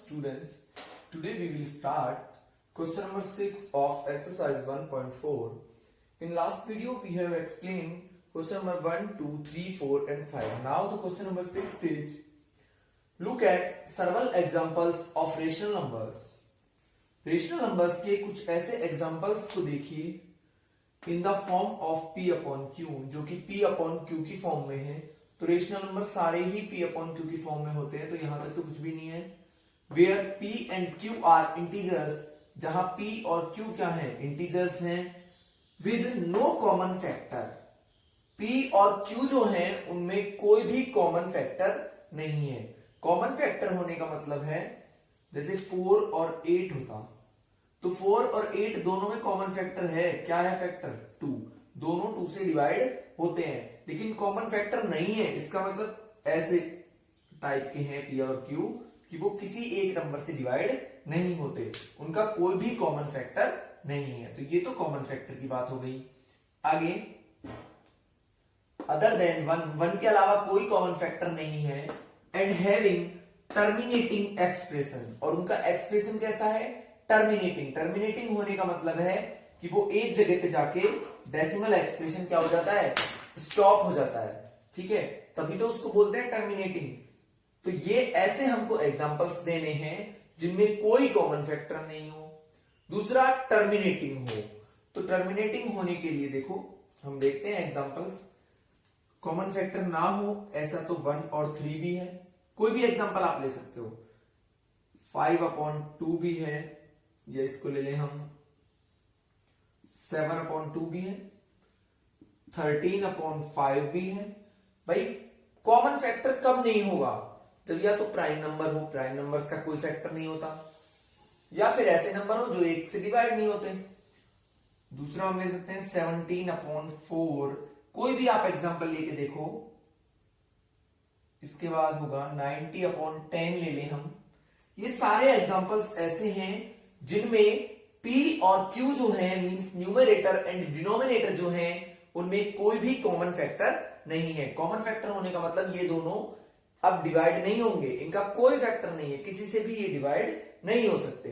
students, today we will start question number 6 of exercise 1.4. In last video we have explained question number 1, 2, 3, 4 and 5. Now the question number 6 is, look at several examples of rational numbers. Rational numbers के कुछ ऐसे examples को देखिए in the form of p upon q, जो कि p upon q की form में है. तो रेशनल नंबर सारे ही p अपॉन q की फॉर्म में होते हैं, तो यहां तक तो कुछ भी नहीं है. Where p and q are integers, जहां p और q क्या है, इंटीजर्स हैं. With no common factor, p और q जो है उनमें कोई भी कॉमन फैक्टर नहीं है. कॉमन फैक्टर होने का मतलब है जैसे 4 और 8 होता, तो 4 और 8 दोनों में कॉमन फैक्टर है. क्या है फैक्टर? 2. दोनों 2 से डिवाइड होते हैं, लेकिन कॉमन फैक्टर नहीं है. इसका मतलब ऐसे टाइप के हैं p और q कि वो किसी एक नंबर से डिवाइड नहीं होते, उनका कोई भी कॉमन फैक्टर नहीं है. तो ये तो कॉमन फैक्टर की बात हो गई. आगे अदर देन 1 के अलावा कोई कॉमन फैक्टर नहीं है. एंड हैविंग टर्मिनेटिंग एक्सप्रेशन, और उनका एक्सप्रेशन कैसा है? टर्मिनेटिंग. टर्मिनेटिंग होने का मतलब है कि वो एक जगह पे जाके डेसिमल एक्सप्रेशन क्या हो जाता है? स्टॉप हो जाता है. ठीक है, तभी तो उसको बोलते हैं टर्मिनेटिंग. तो ये ऐसे हमको एग्जांपल्स देने हैं जिनमें कोई कॉमन फैक्टर नहीं हो. दूसरा टर्मिनेटिंग हो. तो टर्मिनेटिंग होने के लिए देखो हम देखते हैं एग्जांपल्स. कॉमन फैक्टर ना हो ऐसा तो 1 और 3 भी है. कोई भी एग्जांपल आप ले सकते हो. 5 अपॉन 2 भी है, या इसको ले लें हम 7 अपॉन 2 भी है, 13 अपॉन 5 भी है. भाई कॉमन फैक्टर कब नहीं होगा? जब या तो प्राइम नंबर हो, प्राइम नंबर्स का कोई फैक्टर नहीं होता, या फिर ऐसे नंबर हो जो 1 से डिवाइड नहीं होते. दूसरा हम ले सकते हैं 17 अपॉन 4. कोई भी आप एग्जांपल लेके देखो. इसके बाद होगा 90 अपॉन 10 ले लें हम. ये सारे एग्जांपल्स ऐसे हैं जिनमें p और q जो है मींस न्यूमरेटर एंड डिनोमिनेटर जो है उनमें कोई भी कॉमन फैक्टर नहीं है. कॉमन फैक्टर होने का मतलब ये दोनों अब डिवाइड नहीं होंगे, इनका कोई फैक्टर नहीं है, किसी से भी ये डिवाइड नहीं हो सकते.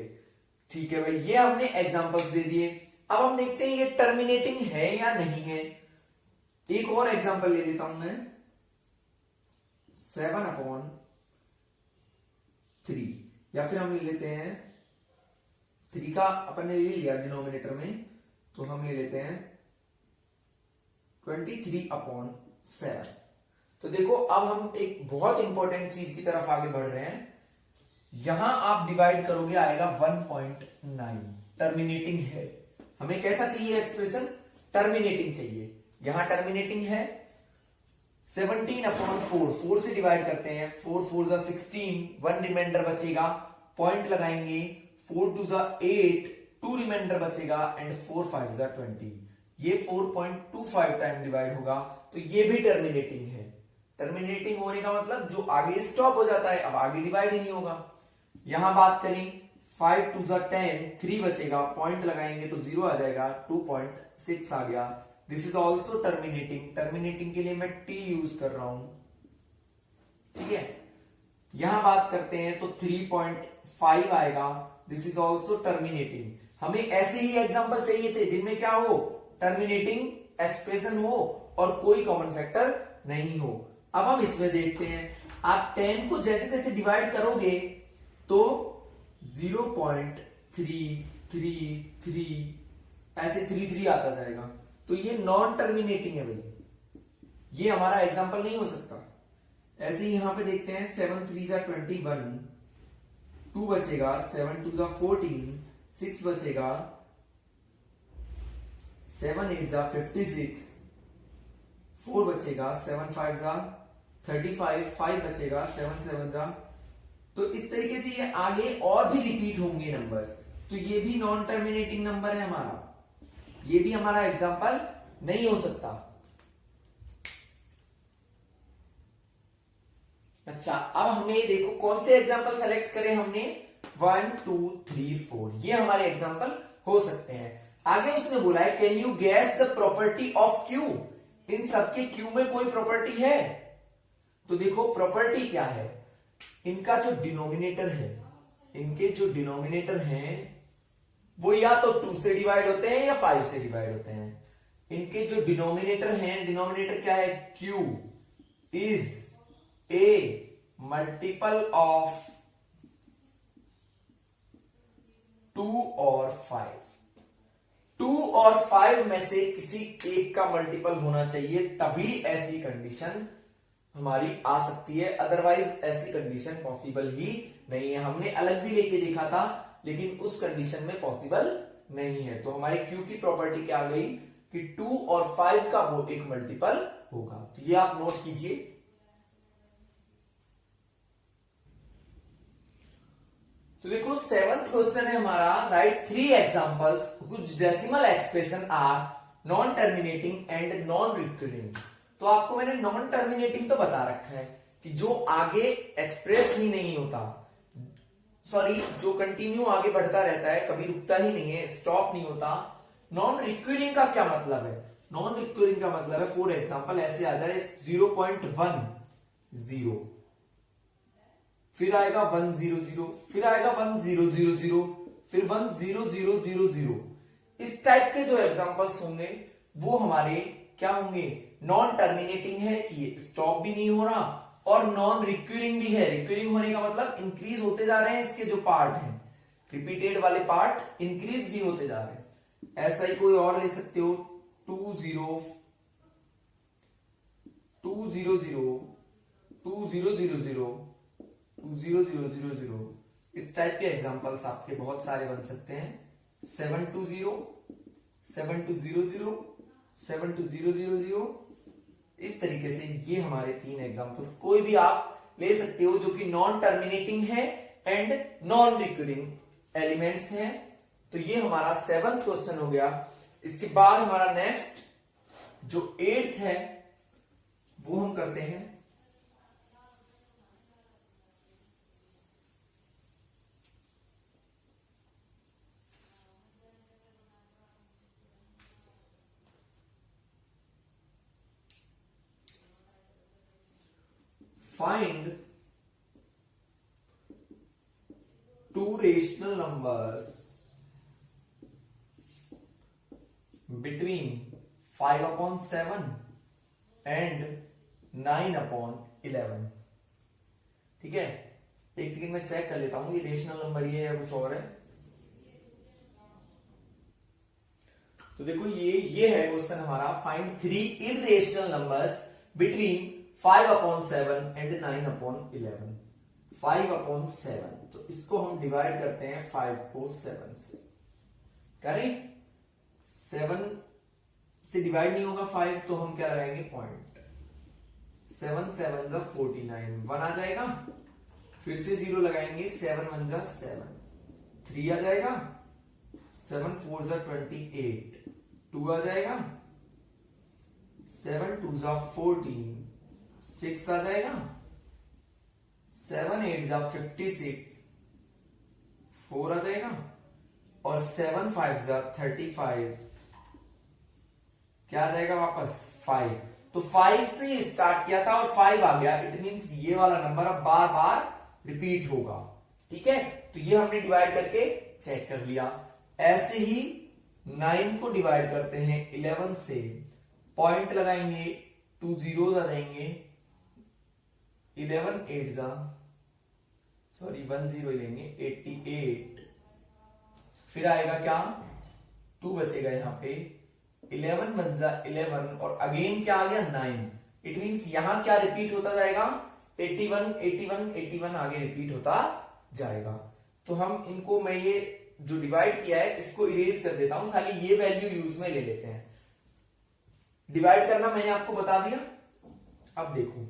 ठीक है भाई, ये हमने एग्जांपल्स दे दिए. अब हम देखते हैं ये टर्मिनेटिंग है या नहीं है. एक और एग्जांपल ले लेता हूं मैं 7 अपॉन 3, या फिर हम ले लेते हैं 3 का अपन ने ले लिया डिनोमिनेटर में, तो हम ले लेते हैं 23 अपॉन 7. तो देखो अब हम एक बहुत इंपॉर्टेंट चीज की तरफ आगे बढ़ रहे हैं. यहां आप डिवाइड करोगे आएगा 1.9. टर्मिनेटिंग है. हमें कैसा चाहिए एक्सप्रेशन? टर्मिनेटिंग चाहिए. यहां टर्मिनेटिंग है. 17 अपॉन 4 से डिवाइड करते हैं. 4 4 जा 16, 1 रिमाइंडर बचेगा, पॉइंट लगाएंगे. 4 2 जा 8, 2 रिमाइंडर बचेगा, एंड 4 5 जा 20. ये 4.25 टाइम डिवाइड होगा, तो ये भी टर्मिनेटिंग है. टर्मिनेटिंग होने का मतलब जो आगे स्टॉप हो जाता है, अब आगे डिवाइड ही नहीं होगा. यहां बात करें 5 2 जा 10, 3 बचेगा, पॉइंट लगाएंगे तो 0 आ जाएगा, 2.6 आ गया. This is also terminating. Terminating के लिए मैं टी यूज कर रहा हूं. ठीक है, यहां बात करते हैं तो 3.5 आएगा. This is also terminating. हमें ऐसे ही एग्जांपल चाहिए थे जिनमें क्या हो? टर्मिनेटिंग एक्सप्रेशन हो और कोई कॉमन फैक्टर नहीं हो. अब हम इसमें देखते हैं. आप 10 को जैसे जैसे डिवाइड करोगे तो 0.333 ऐसे 3 आता जाएगा. तो ये नॉन टर्मिनेटिंग है भाई, ये हमारा एग्जांपल नहीं हो सकता. ऐसे ही यहां पे देखते हैं 7 3 जा 21, 2 बचेगा, 7 2 जा 14, 6 बचेगा, 7 8 जा 56, 4 बचेगा, 7 5 जा 35, 5 बचेगा, 7 7 जा. तो इस तरीके से ये आगे और भी रिपीट होंगे नंबर्स. तो ये भी नॉन टर्मिनेटिंग नंबर है हमारा. ये भी हमारा एग्जांपल नहीं हो सकता. अच्छा, अब हमें देखो कौन से एग्जांपल सेलेक्ट करें हमने. 1 2 3 4 ये हमारे एग्जांपल हो सकते हैं. आगे उसने बोला है can you guess the property of Q. इन सबके क्यू में कोई प्रॉपर्टी है? तो देखो प्रॉपर्टी क्या है. इनका जो डिनोमिनेटर है इनके जो डिनोमिनेटर हैं वो या तो 2 से डिवाइड होते हैं या 5 से डिवाइड होते हैं। इनके जो डिनोमिनेटर हैं, डिनोमिनेटर क्या है, q is a multiple of 2 और 5। 2 और 5 में से किसी एक का मल्टीपल होना चाहिए, तभी ऐसी कंडीशन हमारी आ सकती है, अदरवाइज ऐसी कंडीशन पॉसिबल ही नहीं है। हमने अलग भी लेके देखा था, लेकिन उस कंडीशन में पॉसिबल नहीं है। तो हमारी Q की प्रॉपर्टी क्या आ गई कि 2 और 5 का वो एक मल्टीपल होगा। तो ये आप नोट कीजिए। तो देखो 7th क्वेश्चन है हमारा, write 3 examples which decimal expression are non terminating and non recurring. तो आपको मैंने नॉन टर्मिनेटिंग तो बता रखा है कि जो आगे एक्सप्रेस ही नहीं होता, सॉरी जो कंटिन्यू आगे बढ़ता रहता है, कभी रुकता ही नहीं है, स्टॉप नहीं होता। नॉन रिक्यूरिंग का क्या मतलब है, नॉन रिक्यूरिंग का मतलब है फॉर एग्जांपल ऐसे आ जाए 0.10, फिर आएगा 100, फिर आएगा 1000, फिर 10000। इस टाइप के जो एग्जांपल्स होंगे वो हमारे क्या होंगे, नॉन टर्मिनेटिंग है कि ये स्टॉप भी नहीं हो रहा, और नॉन रिक्यूरिंग भी है। रिक्यूरिंग होने का मतलब इंक्रीज होते जा रहे हैं इसके जो पार्ट हैं, रिपीटेड वाले पार्ट इंक्रीज भी होते जा रहे हैं। ऐसा ही कोई और ले सकते हो, 2000, 2000, इस टाइप के एग्जांपल्स आपके बहुत सारे बन सकते हैं। 720, 7200, 72000, इस तरीके से ये हमारे 3 एग्जांपल्स कोई भी आप ले सकते हो जो कि नॉन टर्मिनेटिंग है एंड नॉन रिकरिंग एलिमेंट्स हैं। तो ये हमारा 7th क्वेश्चन हो गया। इसके बाद हमारा नेक्स्ट जो 8th है वो हम करते हैं find 2 rational numbers between 5/7 and 9/11। ठीक है, एक सेकंड में चेक कर लेता हूं ये रेशनल नंबर ये है या कुछ और है। तो देखो ये है क्वेश्चन हमारा, find 3 irrational numbers between 5/7 and 9/11। 5/7, तो इसको हम डिवाइड करते हैं 5 को 7 से। करेक्ट, 7 से डिवाइड नहीं होगा 5, तो हम क्या लगाएंगे, पॉइंट। 7 7 जा 49, 1 आ जाएगा, फिर से 0 लगाएंगे, 7 1 जा 7, 3 आ जाएगा, 7 4 जा 28, 2 आ जाएगा, 7 2 जा 14, 6 आ जाएगा, 7 8 जा 56, 4 आ जाएगा, और 7 5 जा 35, क्या आ जाएगा वापस, 5। तो 5 से स्टार्ट किया था और 5 आ गया, इट मींस ये वाला नंबर अब बार बार रिपीट होगा। ठीक है, तो ये हमने डिवाइड करके चेक कर लिया। ऐसे ही 9 को डिवाइड करते हैं 11 से, पॉइंट लगाएंगे, 2 zeros आ जाएंगे, 11 8 जा, सॉरी 1 0 लेंगे, 88, फिर आएगा क्या, 2 बचेगा यहां पे, 11 1 जा 11, और अगेन क्या आ गया, 9। इट मींस यहां क्या रिपीट होता जाएगा, 81 81 81 आगे रिपीट होता जाएगा। तो हम इनको, मैं ये जो डिवाइड किया है इसको इरेज कर देता हूं, खाली ये वैल्यू यूज में ले लेते हैं। डिवाइड करना मैंने आपको बता दिया। अब देखो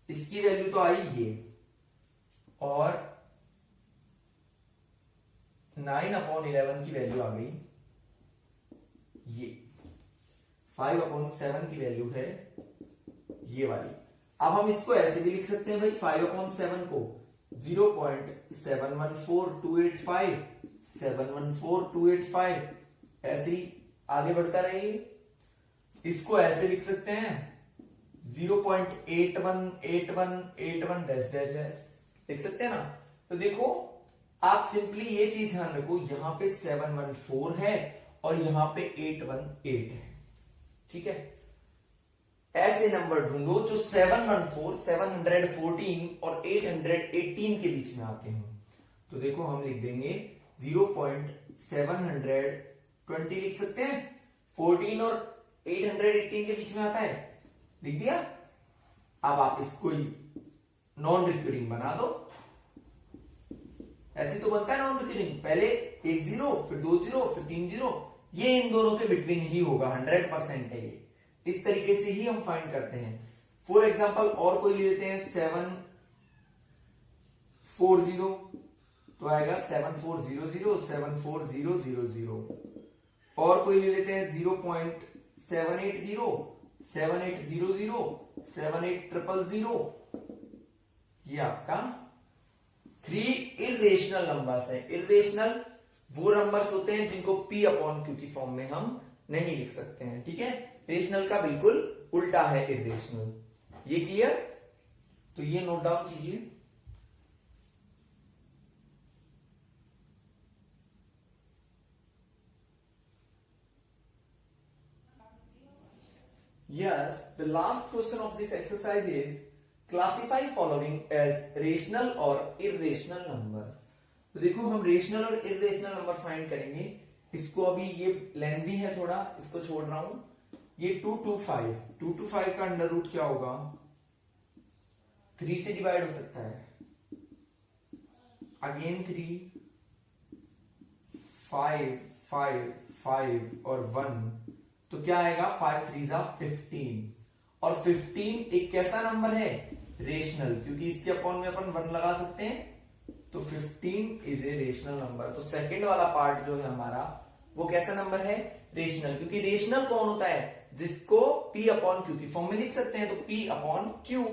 इसकी वैल्यू तो आई ये, और 9/11 की वैल्यू आ गई ये, 5/7 की वैल्यू है ये वाली। अब हम इसको ऐसे भी लिख सकते हैं भाई, 5/7 को 0.714285, 714285, ऐसे ही आगे बढ़ता रहेंगे। इसको ऐसे लिख सकते हैं 0.818181 डैश डैश डैश, लिख सकते हैं ना। तो देखो आप सिंपली ये चीज ध्यान रखो, यहां पे 714 है और यहां पे 818 है, ठीक है। ऐसे नंबर ढूंढो जो 714, 714 और 818 के बीच में आते हैं। तो देखो हम लिख देंगे 0.720 लिख सकते हैं, 14 और 818 के बीच में आता है, लिख दिया। अब आप इसको नॉन रिक्यूरिंग बना दो, ऐसे तो बनता है नॉन रिक्यूरिंग, पहले एक जीरो फिर 2 जीरो फिर 3 जीरो, ये इन दोनों के बिटवीन ही होगा, 100% है ये। इस तरीके से ही हम फाइंड करते हैं। फॉर एग्जाम्पल और कोई ले लेते हैं 740, तो आएगा 7400, 74000। और कोई ले लेते हैं 0.780, 7800, 78000। ये आपका 3 इरेशनल नंबर्स है। इरेशनल वो नंबर्स होते हैं जिनको P अपॉन Q की फॉर्म में हम नहीं लिख सकते हैं, ठीक है। रेशनल का बिल्कुल उल्टा है इरेशनल। ये क्लियर? तो ये नोट डाउन कीजिए। Yes, the last question of this exercise is classify following as rational or irrational numbers। तो देखो हम रेशनल और इरेशनल नंबर फाइंड करेंगे। इसको अभी ये लेंथी है थोड़ा, इसको छोड़ रहा हूं। ये 225 का अंडर रूट क्या होगा? 3 से डिवाइड हो सकता है, अगेन 3, 5, 5, 5 और 1, तो क्या आएगा? 5 3 15। और 15 एक कैसा नंबर है? रेशनल, क्योंकि इसके अपॉन में अपन 1 लगा सकते हैं, तो 15 इज ए रेशनल नंबर। तो सेकंड वाला पार्ट जो है हमारा वो कैसा नंबर है? रेशनल। क्योंकि रेशनल कौन होता है? जिसको P अपॉन Q की फॉर्म में लिख सकते हैं, तो P अपॉन Q।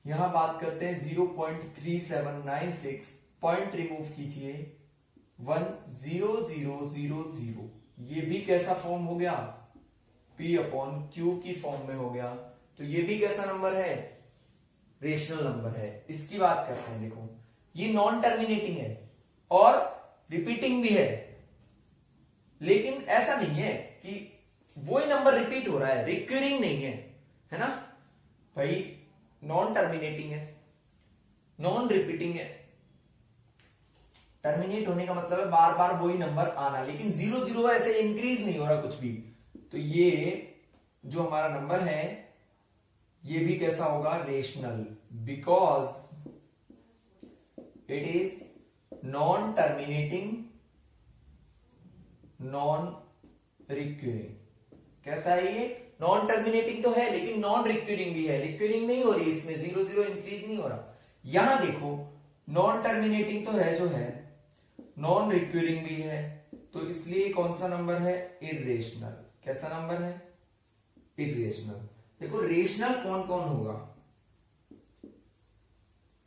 यहां बात करते हैं 0.3796, पॉइंट रिमूव कीजिए, 10000। ये भी कैसा फॉर्म हो गया? P अपॉन Q की फॉर्म में हो गया। तो ये भी कैसा नंबर है? रेशनल नंबर है। इसकी बात करते हैं। देखो ये नॉन टर्मिनेटिंग है और रिपीटिंग भी है, लेकिन ऐसा नहीं है कि वही नंबर रिपीट हो रहा है, रिक्यूरिंग नहीं है ना भाई। नॉन टर्मिनेटिंग है, नॉन रिपीटिंग है। टर्मिनेट होने का मतलब है बार बार वही नंबर आना, लेकिन 0 ऐसे इंक्रीज नहीं हो रहा कुछ भी। तो ये जो हमारा नंबर है ये भी कैसा होगा? Rational, because it is non terminating, non recurring. कैसा है ये? नॉन टर्मिनेटिंग तो है लेकिन नॉन रिक्यूरिंग भी है। रिक्यूरिंग नहीं हो रही इसमें, 0 इंक्रीज नहीं हो रहा। यहां देखो नॉन टर्मिनेटिंग तो है जो है, नॉन रिक्यूरिंग भी है, तो इसलिए कौन सा नंबर है? इरेशनल। कैसा नंबर है? इरेशनल। देखो रेशनल कौन कौन होगा?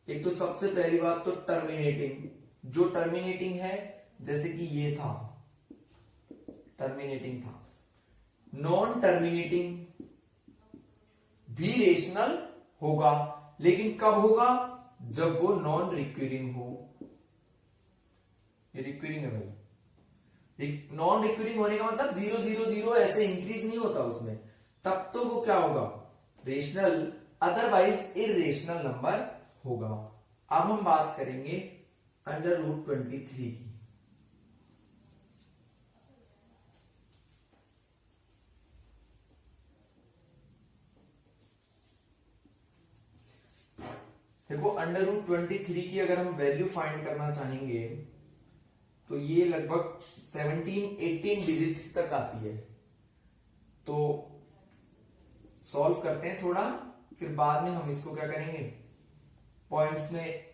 एक तो सबसे पहली बात तो टर्मिनेटिंग, जो टर्मिनेटिंग है, जैसे कि ये था, टर्मिनेटिंग था। नॉन टर्मिनेटिंग भी रेशनल होगा, लेकिन कब होगा? जब वो नॉन रिक्यूरिंग हो। ये रिक्यूरिंग है भाई। नॉन रिक्यूरिंग होने का मतलब 0 ऐसे इंक्रीज नहीं होता उसमें, तब तो वो क्या होगा? रेशनल, अदरवाइज इरेशनल नंबर होगा। अब हम बात करेंगे अंडर रूट 23 की। देखो अंडर रूट 23 की अगर हम वैल्यू फाइंड करना चाहेंगे तो ये लगभग 17-18 डिजिट्स तक आती है। तो सॉल्व करते हैं थोड़ा, फिर बाद में हम इसको क्या करेंगे? पॉइंट्स में,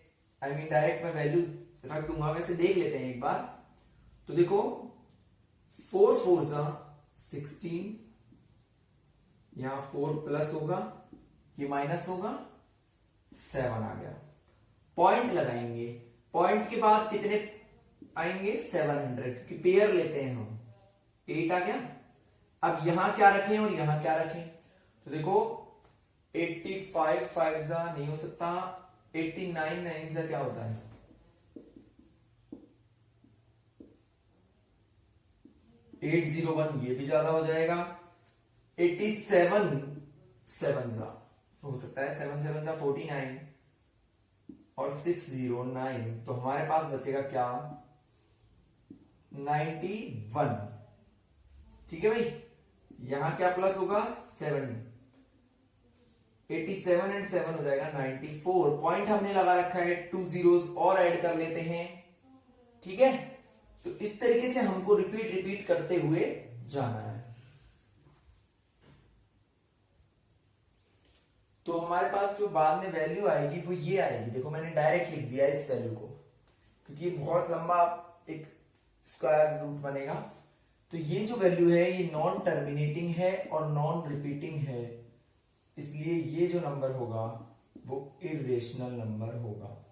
आई मीन डायरेक्ट मैं वैल्यू रख दूंगा। वैसे देख लेते हैं एक बार। तो देखो 4 4 16, यहां 4 प्लस होगा, ये माइनस होगा, 7 आ गया। पॉइंट लगाएंगे, पॉइंट के बाद कितने आएंगे? 700, क्योंकि पेयर लेते हैं हम। 8 आ गया। अब यहां क्या रखें और यहां क्या रखें? तो देखो 85 5 नहीं हो सकता, 89 9 क्या होता है? 801 ये भी ज्यादा हो जाएगा, 87 7 जा हो सकता है, 7 7 जा 49 और 609, तो हमारे पास बचेगा क्या 91। ठीक है भाई, यहां क्या प्लस होगा 7, 87 एंड 7 हो जाएगा 94। पॉइंट हमने लगा रखा है, 2 zeros और ऐड कर लेते हैं। ठीक है, तो इस तरीके से हमको रिपीट करते हुए जाना है। तो हमारे पास जो बाद में वैल्यू आएगी वो ये आएगी। देखो मैंने डायरेक्ट लिख दिया इस वैल्यू को, क्योंकि बहुत लंबा एक स्क्वायर रूट बनेगा। तो ये जो वैल्यू है ये नॉन टर्मिनेटिंग है और नॉन रिपीटिंग है, इसलिए ये जो नंबर होगा वो इर्रेशनल नंबर होगा।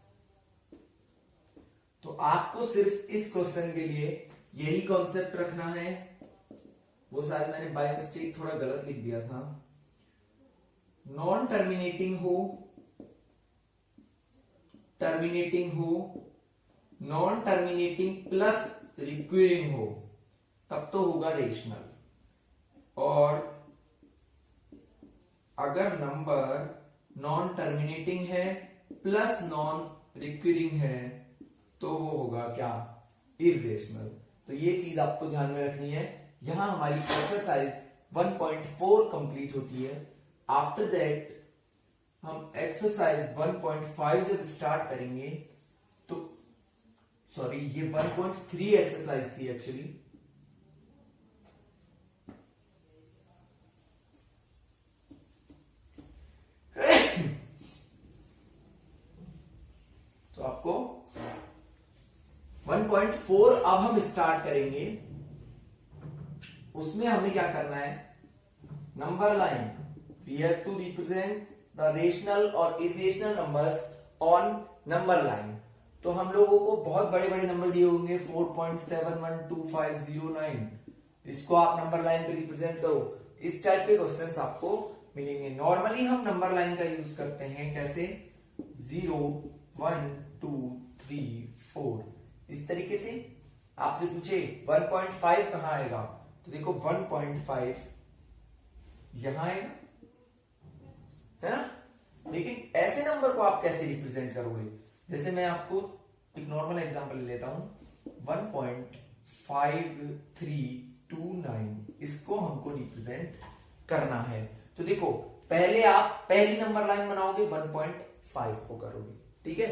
तो आपको सिर्फ इस क्वेश्चन के लिए यही कॉन्सेप्ट रखना है। वो शायद मैंने बाय मिस्टेक थोड़ा गलत लिख दिया था। नॉन टर्मिनेटिंग हो, टर्मिनेटिंग हो, नॉन टर्मिनेटिंग प्लस रिक्यूरिंग हो, तब तो होगा रेशनल। और अगर नंबर नॉन टर्मिनेटिंग है प्लस नॉन रिक्यूरिंग है तो वो होगा क्या इर्रेशनल। तो ये चीज आपको ध्यान में रखनी है। यहां हमारी एक्सरसाइज 1.4 कंप्लीट होती है। आफ्टर दैट हम एक्सरसाइज 1.5 जब स्टार्ट करेंगे तो सॉरी ये 1.3 एक्सरसाइज थी एक्चुअली। तो आपको 1.4 अब हम स्टार्ट करेंगे। उसमें हमें क्या करना है, number line, we have to represent the rational और irrational numbers on number line. तो हम लोगों को बहुत बड़े बड़े नंबर दिए होंगे 4.712509, इसको आप नंबर लाइन पे रिप्रेजेंट करो। इस टाइप के क्वेश्चंस आपको मिलेंगे। नॉर्मली हम नंबर लाइन का यूज करते हैं कैसे, 0 1 2 3 4, इस तरीके से। आपसे पूछे 1.5 कहां आएगा, तो देखो 1.5 यहां आएगा, है ना। लेकिन ऐसे नंबर को आप कैसे रिप्रेजेंट करोगे, जैसे मैं आपको एक नॉर्मल एग्जांपल ले लेता हूं, 1.5329, इसको हमको रिप्रेजेंट करना है। तो देखो पहले आप पहली नंबर लाइन बनाओगे, 1.5 को करोगे। ठीक है,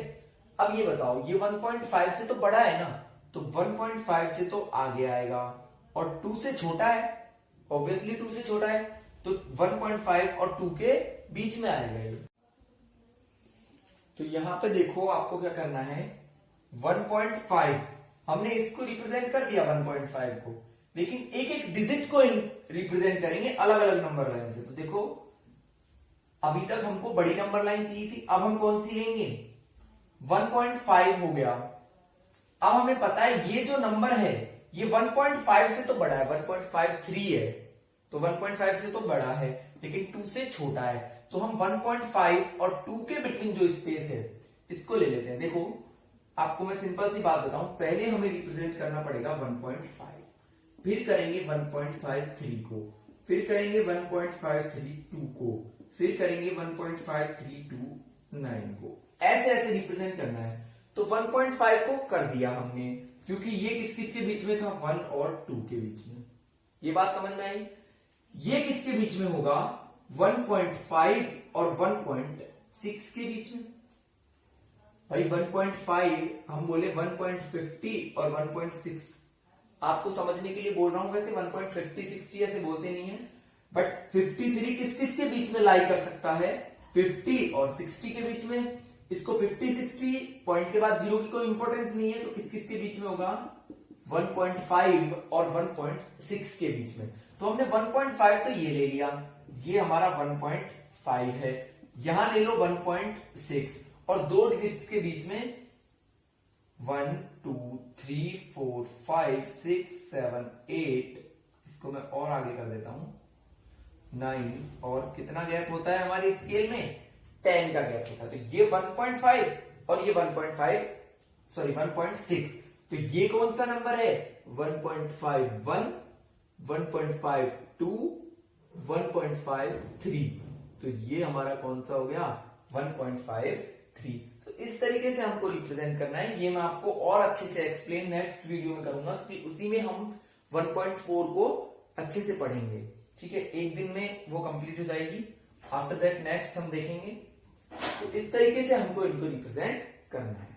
अब ये बताओ ये 1.5 से तो बड़ा है ना, तो 1.5 से तो आगे आएगा, और 2 से छोटा है, ऑब्वियसली 2 से छोटा है, तो 1.5 और 2 के बीच में आएगा ये। तो यहां पे देखो आपको क्या करना है, 1.5 हमने इसको रिप्रेजेंट कर दिया 1.5 को, लेकिन एक एक डिजिट को रिप्रेजेंट करेंगे अलग अलग नंबर लाइन से। तो देखो अभी तक हमको बड़ी नंबर लाइन चाहिए थी, अब हम कौन सी लेंगे, 1.5 हो गया। अब हमें पता है ये जो नंबर है ये 1.5 से तो बड़ा है, 1.53 है, तो 1.5 से तो बड़ा है लेकिन 2 से छोटा है। तो हम 1.5 और 2 के बिटवीन जो स्पेस है इसको ले लेते हैं। देखो आपको मैं सिंपल सी बात बताऊं, पहले हमें रिप्रेजेंट करना पड़ेगा 1.5, फिर करेंगे 1.53 को, फिर करेंगे 1.532 को, फिर करेंगे 1.5329 को, ऐसे ऐसे रिप्रेजेंट करना है। तो 1.5 को कर दिया हमने, क्योंकि ये किस किस के बीच में था, 1 और 2 के बीच में। ये बात समझ में आई। ये किसके बीच में होगा, 1.5 और 1.6 के बीच में। भाई 1.5 हम बोले 1.50 और 1.6, आपको समझने के लिए बोल रहा हूं। वैसे 1.50 60 ऐसे बोलते नहीं है, बट 53 किस किस के बीच में लाई कर सकता है, 50 और 60 के बीच में। इसको 50 60 पॉइंट के बाद 0 की कोई इंपॉर्टेंस नहीं है, तो किस किस के बीच में होगा, 1.5 और 1.6 के बीच में। तो हमने 1.5 तो ये ले लिया, ये हमारा 1.5 है। यहां ले लो 1.6 और 2 डिजिट्स के बीच में 1 2 3 4 5 6 7 8, इसको मैं और आगे कर देता हूं 9, और कितना गैप होता है हमारी स्केल में, 10 का गैप होता है। तो ये 1.5 और ये 1.6, तो ये कौन सा नंबर है, 1.51 1.5 टू 1.53, तो ये हमारा कौन सा हो गया 1.53। तो इस तरीके से हमको रिप्रेजेंट करना है। ये मैं आपको और अच्छे से एक्सप्लेन नेक्स्ट वीडियो में करूंगा, क्योंकि उसी में हम 1.4 को अच्छे से पढ़ेंगे। ठीक है, एक दिन में वो कंप्लीट हो जाएगी। आफ्टर दैट नेक्स्ट हम देखेंगे। तो इस तरीके से हमको इनको रिप्रेजेंट करना है।